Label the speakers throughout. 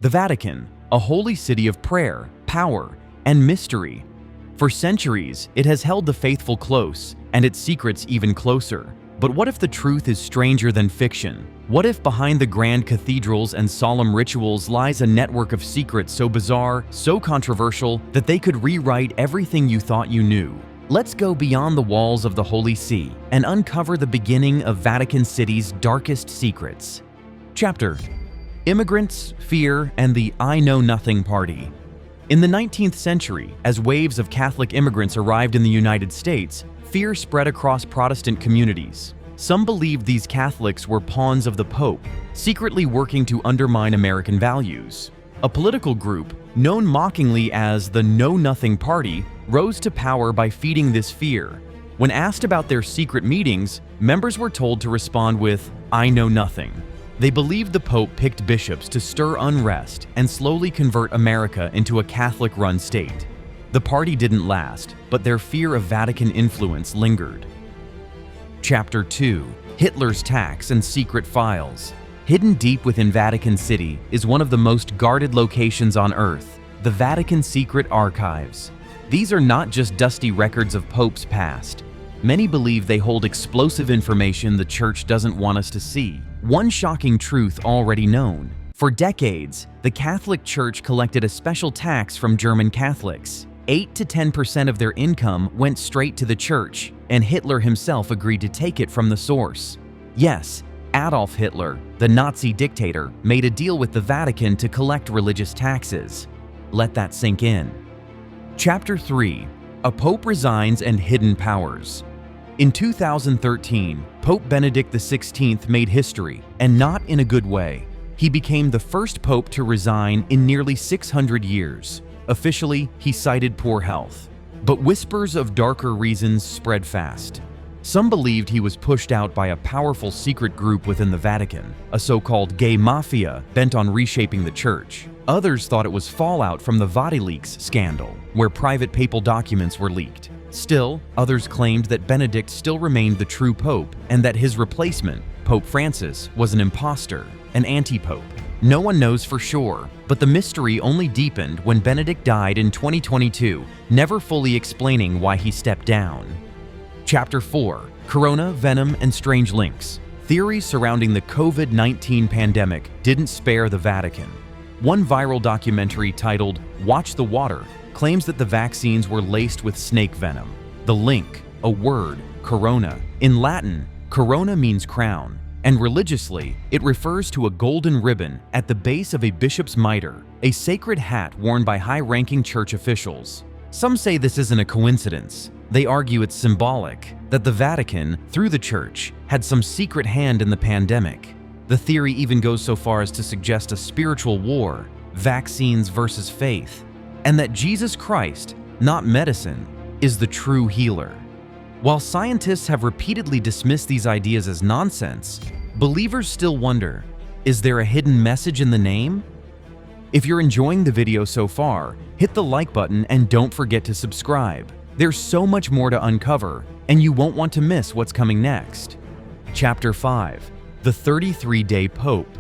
Speaker 1: The Vatican, a holy city of prayer, power, and mystery. For centuries, it has held the faithful close, and its secrets even closer. But what if the truth is stranger than fiction? What if behind the grand cathedrals and solemn rituals lies a network of secrets so bizarre, so controversial, that they could rewrite everything you thought you knew? Let's go beyond the walls of the Holy See and uncover the beginning of Vatican City's darkest secrets. Chapter: Immigrants, Fear, and the I Know Nothing Party. In the 19th century, as waves of Catholic immigrants arrived in the United States, fear spread across Protestant communities. Some believed these Catholics were pawns of the Pope, secretly working to undermine American values. A political group, known mockingly as the Know Nothing Party, rose to power by feeding this fear. When asked about their secret meetings, members were told to respond with, "I know nothing." They believed the Pope picked bishops to stir unrest and slowly convert America into a Catholic-run state. The party didn't last, but their fear of Vatican influence lingered. Chapter 2: Hitler's Tax and Secret Files. Hidden deep within Vatican City is one of the most guarded locations on Earth, the Vatican Secret Archives. These are not just dusty records of popes past. Many believe they hold explosive information the Church doesn't want us to see. One shocking truth already known: for decades, the Catholic Church collected a special tax from German Catholics. 8 to 10% of their income went straight to the Church, and Hitler himself agreed to take it from the source. Yes, Adolf Hitler, the Nazi dictator, made a deal with the Vatican to collect religious taxes. Let that sink in. Chapter 3: A Pope Resigns and Hidden Powers. In 2013, Pope Benedict XVI made history, and not in a good way. He became the first pope to resign in nearly 600 years. Officially, he cited poor health. But whispers of darker reasons spread fast. Some believed he was pushed out by a powerful secret group within the Vatican, a so-called gay mafia bent on reshaping the Church. Others thought it was fallout from the VatiLeaks scandal, where private papal documents were leaked. Still, others claimed that Benedict still remained the true pope and that his replacement, Pope Francis, was an imposter, an anti-pope. No one knows for sure, but the mystery only deepened when Benedict died in 2022, never fully explaining why he stepped down. Chapter 4: Corona, Venom, and Strange Links. Theories surrounding the COVID-19 pandemic didn't spare the Vatican. One viral documentary titled "Watch the Water" claims that the vaccines were laced with snake venom. The link, a word, corona. In Latin, corona means crown, and religiously, it refers to a golden ribbon at the base of a bishop's mitre, a sacred hat worn by high-ranking church officials. Some say this isn't a coincidence. They argue it's symbolic, that the Vatican, through the Church, had some secret hand in the pandemic. The theory even goes so far as to suggest a spiritual war, vaccines versus faith, and that Jesus Christ, not medicine, is the true healer. While scientists have repeatedly dismissed these ideas as nonsense, believers still wonder, is there a hidden message in the name? If you're enjoying the video so far, hit the like button and don't forget to subscribe. There's so much more to uncover, and you won't want to miss what's coming next. Chapter 5: The 33-Day Pope.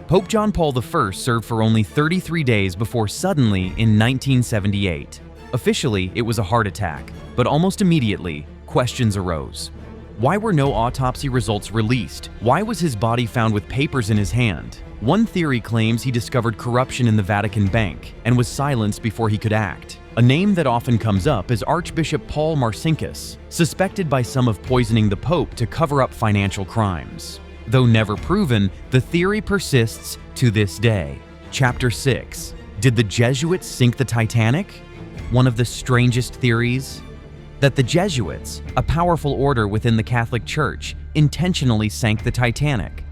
Speaker 1: Pope John Paul I served for only 33 days before suddenly in 1978. Officially, it was a heart attack, but almost immediately, questions arose. Why were no autopsy results released? Why was his body found with papers in his hand? One theory claims he discovered corruption in the Vatican Bank and was silenced before he could act. A name that often comes up is Archbishop Paul Marcinkus, suspected by some of poisoning the Pope to cover up financial crimes. Though never proven, the theory persists to this day. Chapter 6: Did the Jesuits sink the Titanic? One of the strangest theories? That the Jesuits, a powerful order within the Catholic Church, intentionally sank the Titanic.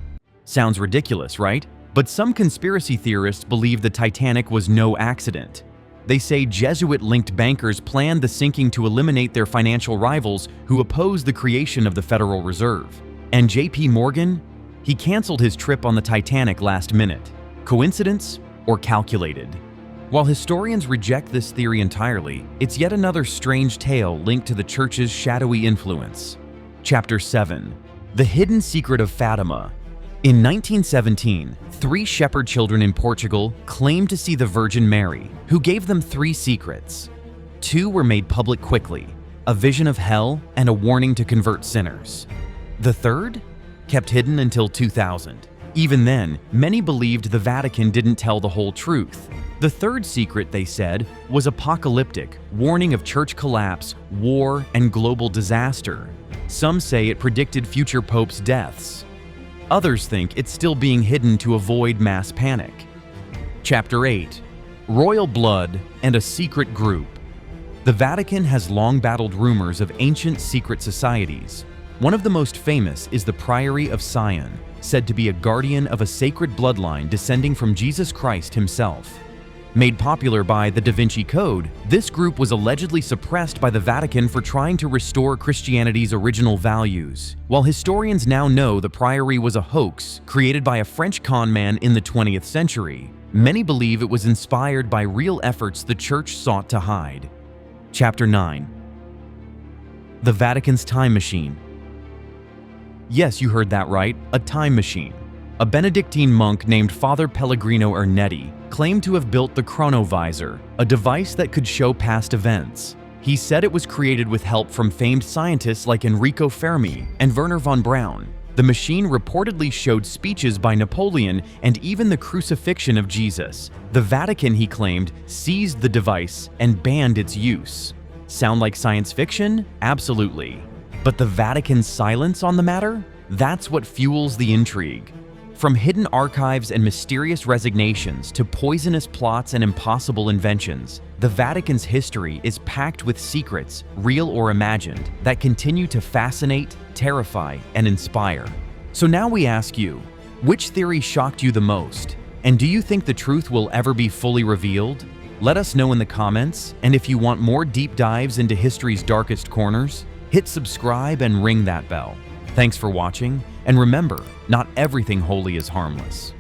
Speaker 1: Sounds ridiculous, right? But some conspiracy theorists believe the Titanic was no accident. They say Jesuit-linked bankers planned the sinking to eliminate their financial rivals who opposed the creation of the Federal Reserve. And J.P. Morgan? He canceled his trip on the Titanic last minute. Coincidence or calculated? While historians reject this theory entirely, it's yet another strange tale linked to the Church's shadowy influence. Chapter 7: The Hidden Secret of Fatima. In 1917, 3 shepherd children in Portugal claimed to see the Virgin Mary, who gave them 3 secrets. 2 were made public quickly: a vision of hell and a warning to convert sinners. The third? Kept hidden until 2000. Even then, many believed the Vatican didn't tell the whole truth. The third secret, they said, was apocalyptic, warning of church collapse, war, and global disaster. Some say it predicted future popes' deaths. Others think it's still being hidden to avoid mass panic. Chapter 8: Royal Blood and a Secret Group. The Vatican has long battled rumors of ancient secret societies. One of the most famous is the Priory of Sion, said to be a guardian of a sacred bloodline descending from Jesus Christ himself. Made popular by the Da Vinci Code, this group was allegedly suppressed by the Vatican for trying to restore Christianity's original values. While historians now know the priory was a hoax created by a French con man in the 20th century, many believe it was inspired by real efforts the Church sought to hide. Chapter 9: The Vatican's Time Machine. Yes, you heard that right, a time machine. A Benedictine monk named Father Pellegrino Ernetti claimed to have built the chronovisor, a device that could show past events. He said it was created with help from famed scientists like Enrico Fermi and Wernher von Braun. The machine reportedly showed speeches by Napoleon and even the crucifixion of Jesus. The Vatican, he claimed, seized the device and banned its use. Sound like science fiction? Absolutely. But the Vatican's silence on the matter? That's what fuels the intrigue. From hidden archives and mysterious resignations to poisonous plots and impossible inventions, the Vatican's history is packed with secrets, real or imagined, that continue to fascinate, terrify, and inspire. So now we ask you, which theory shocked you the most? And do you think the truth will ever be fully revealed? Let us know in the comments, and if you want more deep dives into history's darkest corners, hit subscribe and ring that bell. Thanks for watching, and remember, not everything holy is harmless.